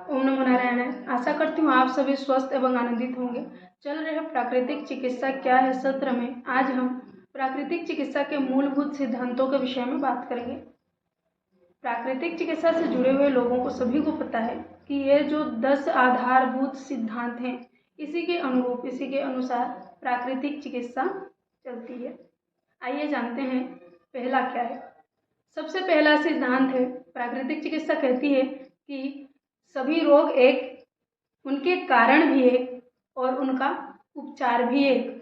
ओम नमो नारायण। आशा करती हूँ आप सभी स्वस्थ एवं आनंदित होंगे। चल रहे प्राकृतिक चिकित्सा क्या है सत्र में आज हम प्राकृतिक चिकित्सा के मूलभूत सिद्धांतों के विषय में बात करेंगे। प्राकृतिक चिकित्सा से जुड़े हुए लोगों को सभी को पता है कि ये जो 10 आधारभूत सिद्धांत हैं, इसी के अनुरूप, इसी के अनुसार प्राकृतिक चिकित्सा चलती है। आइए जानते हैं पहला क्या है। सबसे पहला सिद्धांत है, प्राकृतिक चिकित्सा कहती है कि सभी रोग एक, उनके कारण भी एक और उनका उपचार भी एक।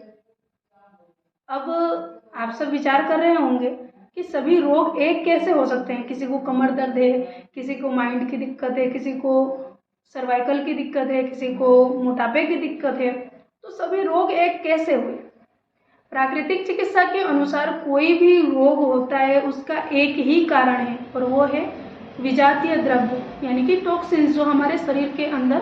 अब आप सब विचार कर रहे होंगे कि सभी रोग एक कैसे हो सकते हैं। किसी को कमर दर्द है, किसी को माइंड की दिक्कत है, किसी को सर्वाइकल की दिक्कत है, किसी को मोटापे की दिक्कत है, तो सभी रोग एक कैसे हुए। प्राकृतिक चिकित्सा के अनुसार कोई भी रोग होता है उसका एक ही कारण है और वो है विजातीय द्रव्य, यानी कि टॉक्सिन्स जो हमारे शरीर के अंदर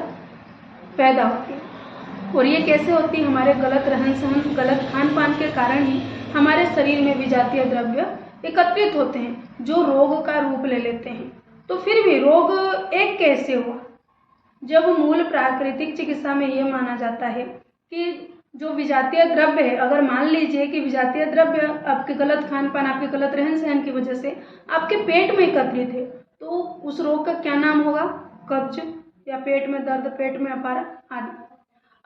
पैदा होती है। और ये कैसे होती है? हमारे गलत रहन सहन, गलत खान पान के कारण ही हमारे शरीर में विजातीय द्रव्य एकत्रित होते हैं जो रोग का रूप ले लेते हैं। तो फिर भी रोग एक कैसे हुआ? जब मूल प्राकृतिक चिकित्सा में ये माना जाता है कि जो विजातीय द्रव्य है, अगर मान लीजिए कि विजातीय द्रव्य आपके गलत खान पान, आपके गलत रहन सहन की वजह से आपके पेट में एकत्रित है, तो उस रोग का क्या नाम होगा? कब्ज या पेट में दर्द, पेट में अपारा आदि।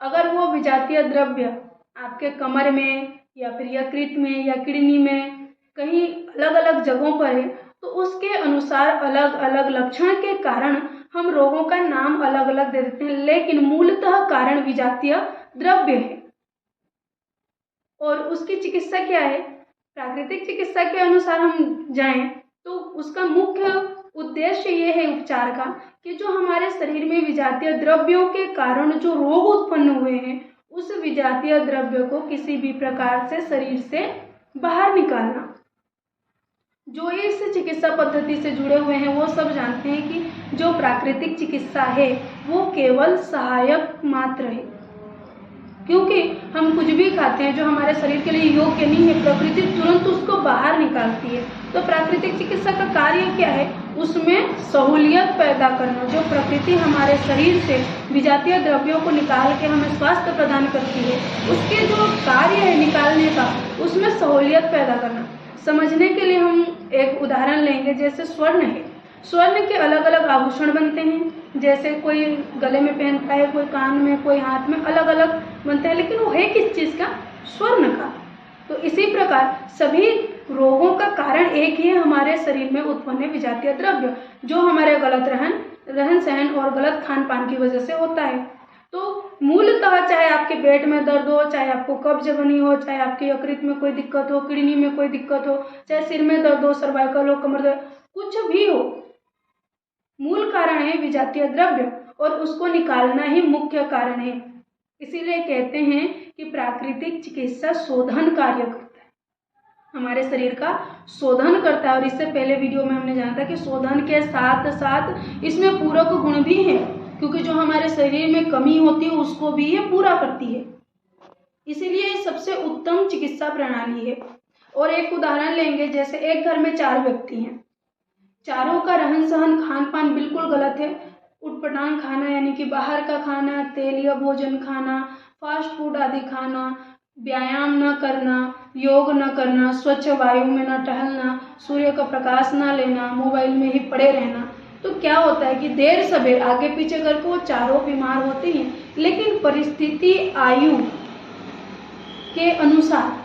अगर वो विजातीय द्रव्य आपके कमर में या फिर यकृत में या किडनी में कहीं अलग अलग जगहों पर है, तो उसके अनुसार अलग अलग लक्षण के कारण हम रोगों का नाम अलग अलग दे देते हैं, लेकिन मूलतः कारण विजातीय द्रव्य है। और उसकी चिकित्सा क्या है? प्राकृतिक चिकित्सा के अनुसार हम जाएं तो उसका मुख्य उद्देश्य ये है उपचार का कि जो हमारे शरीर में विजातीय द्रव्यों के कारण जो रोग उत्पन्न हुए हैं, उस विजातीय द्रव्य को किसी भी प्रकार से शरीर से बाहर निकालना। जो इस चिकित्सा पद्धति से जुड़े हुए हैं वो सब जानते हैं कि जो प्राकृतिक चिकित्सा है वो केवल सहायक मात्र है, क्योंकि हम कुछ भी खाते हैं जो हमारे शरीर के लिए योग्य नहीं है, प्रकृति तुरंत उसको बाहर निकालती है। तो प्राकृतिक चिकित्सा का कार्य क्या है? उसमें सहूलियत पैदा करना। जो प्रकृति हमारे शरीर से विजातीय द्रव्यों को निकाल के हमें स्वास्थ्य प्रदान करती है, उसके जो कार्य है निकालने का, उसमें सहूलियत पैदा करना। समझने के लिए हम एक उदाहरण लेंगे, जैसे स्वर्ण है। स्वर्ण के अलग अलग आभूषण बनते हैं, जैसे कोई गले में पहनता है, कोई कान में, कोई हाथ में, अलग अलग बनते हैं, लेकिन वो है किस चीज़ का? स्वर्ण का। तो इसी प्रकार सभी रोगों का कारण एक ही है, हमारे शरीर में उत्पन्न विजातीय द्रव्य, जो हमारे गलत रहन सहन और गलत खान पान की वजह से होता है। तो मूलतः चाहे आपके पेट में दर्द हो, चाहे आपको कब्ज बनी हो, चाहे आपके यकृत में कोई दिक्कत हो, किडनी में कोई दिक्कत हो, चाहे सिर में दर्द हो, सर्वाइकल हो, कमर दर्द, कुछ भी हो, मूल कारण है विजातीय द्रव्य और उसको निकालना ही मुख्य कारण है। इसीलिए कहते हैं कि प्राकृतिक चिकित्सा शोधन कार्य करता है, हमारे शरीर का शोधन करता है। और इससे पहले वीडियो में हमने जाना था कि शोधन के साथ साथ इसमें पूरक गुण भी हैं, क्योंकि जो हमारे शरीर में कमी होती है उसको भी ये पूरा करती है। इसीलिए ये सबसे उत्तम चिकित्सा प्रणाली है। और एक उदाहरण लेंगे, जैसे एक घर में 4 व्यक्ति हैं, चारों का रहन सहन खान पान बिल्कुल गलत है। उटपटांग खाना, यानी कि बाहर का खाना, तेलीय भोजन खाना, फास्ट फूड आदि खाना, व्यायाम न करना, योग न करना, स्वच्छ वायु में न टहलना, सूर्य का प्रकाश न लेना, मोबाइल में ही पड़े रहना। तो क्या होता है कि देर सवेर आगे पीछे करके वो चारों बीमार होते हैं, लेकिन परिस्थिति आयु के अनुसार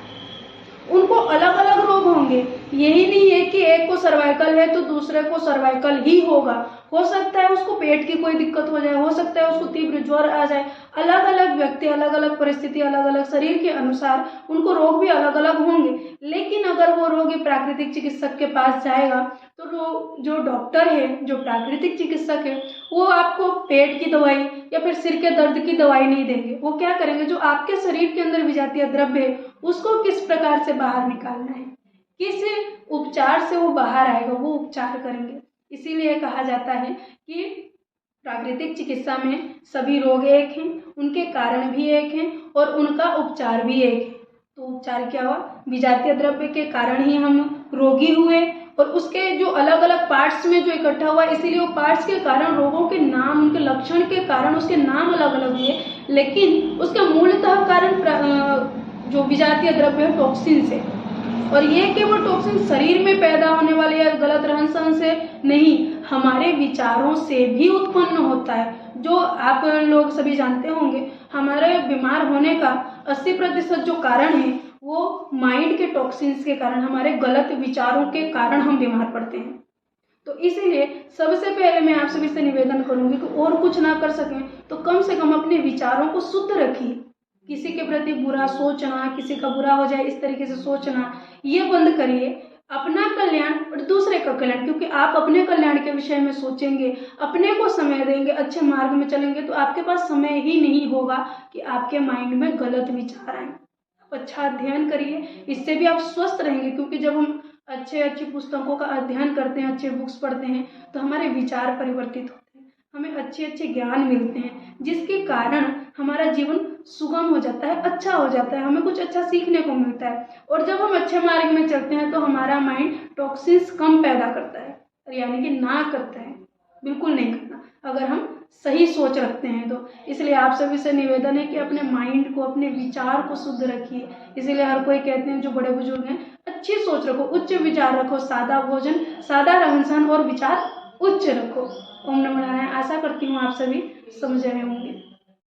उनको अलग अलग रोग होंगे। यही नहीं है कि एक को सर्वाइकल है तो दूसरे को सर्वाइकल ही होगा। हो सकता है उसको पेट की कोई दिक्कत हो जाए, हो सकता है उसको तीव्र ज्वर आ जाए। अलग अलग व्यक्ति, अलग अलग परिस्थिति, अलग अलग शरीर के अनुसार उनको रोग भी अलग अलग होंगे। लेकिन अगर वो रोगी प्राकृतिक चिकित्सक के पास जाएगा तो जो डॉक्टर है, जो प्राकृतिक चिकित्सक है, वो आपको पेट की दवाई या फिर सिर के दर्द की दवाई नहीं देंगे। वो क्या करेंगे? जो आपके शरीर के अंदर विजातीय द्रव्य है उसको किस प्रकार से बाहर निकालना है, किस उपचार से वो बाहर आएगा, वो उपचार करेंगे। इसीलिए कहा जाता है कि प्राकृतिक चिकित्सा में सभी रोग एक हैं, उनके कारण भी एक हैं और उनका उपचार भी एक है। तो उपचार क्या हुआ? विजातीय द्रव्य के कारण ही हम रोगी हुए और उसके जो अलग अलग पार्ट्स में जो इकट्ठा हुआ, इसीलिए वो पार्ट्स के कारण रोगों के नाम, उनके लक्षण लक्षण के कारण उसके नाम अलग अलग हुए, लेकिन उसके मूलतः कारण जो विजातीय द्रव्य है टॉक्सिन से। और ये केवल टॉक्सिन शरीर में पैदा होने वाले या गलत रहन सहन से नहीं, हमारे विचारों से भी उत्पन्न होता है। जो आप लोग सभी जानते होंगे, हमारे बीमार होने का 80% जो कारण है वो माइंड के टॉक्सिन्स के कारण, हमारे गलत विचारों के कारण हम बीमार पड़ते हैं। तो इसीलिए सबसे पहले मैं आप सभी से निवेदन करूंगी कि और कुछ ना कर सकें तो कम से कम अपने विचारों को शुद्ध रखिए। किसी के प्रति बुरा सोचना, किसी का बुरा हो जाए इस तरीके से सोचना, ये बंद करिए। अपना कल्याण और दूसरे का कल्याण, क्योंकि आप अपने कल्याण के विषय में सोचेंगे, अपने को समय देंगे, अच्छे मार्ग में चलेंगे, तो आपके पास समय ही नहीं होगा कि आपके माइंड में गलत विचार आए। आप अच्छा अध्ययन करिए, इससे भी आप स्वस्थ रहेंगे, क्योंकि जब हम अच्छी पुस्तकों का अध्ययन करते हैं, अच्छे बुक्स पढ़ते हैं, तो हमारे विचार परिवर्तित होते हैं, हमें अच्छे ज्ञान मिलते हैं, जिसके कारण हमारा जीवन सुगम हो जाता है, अच्छा हो जाता है, हमें कुछ अच्छा सीखने को मिलता है। और जब हम अच्छे मार्ग में चलते हैं तो हमारा माइंड टॉक्सिन्स कम पैदा करता है, यानी कि ना करता है, बिल्कुल नहीं करना, अगर हम सही सोच रखते हैं तो। इसलिए आप सभी से निवेदन है कि अपने माइंड को, अपने विचार को शुद्ध रखिए। इसीलिए हर कोई कहते हैं, जो बड़े बुजुर्ग हैं, अच्छी सोच रखो, उच्च विचार रखो, सादा भोजन, सादा रहन सहन और विचार उच्च रखो। ओम नमः नारायण। आशा करती हूँ आप सभी समझ रहे होंगे।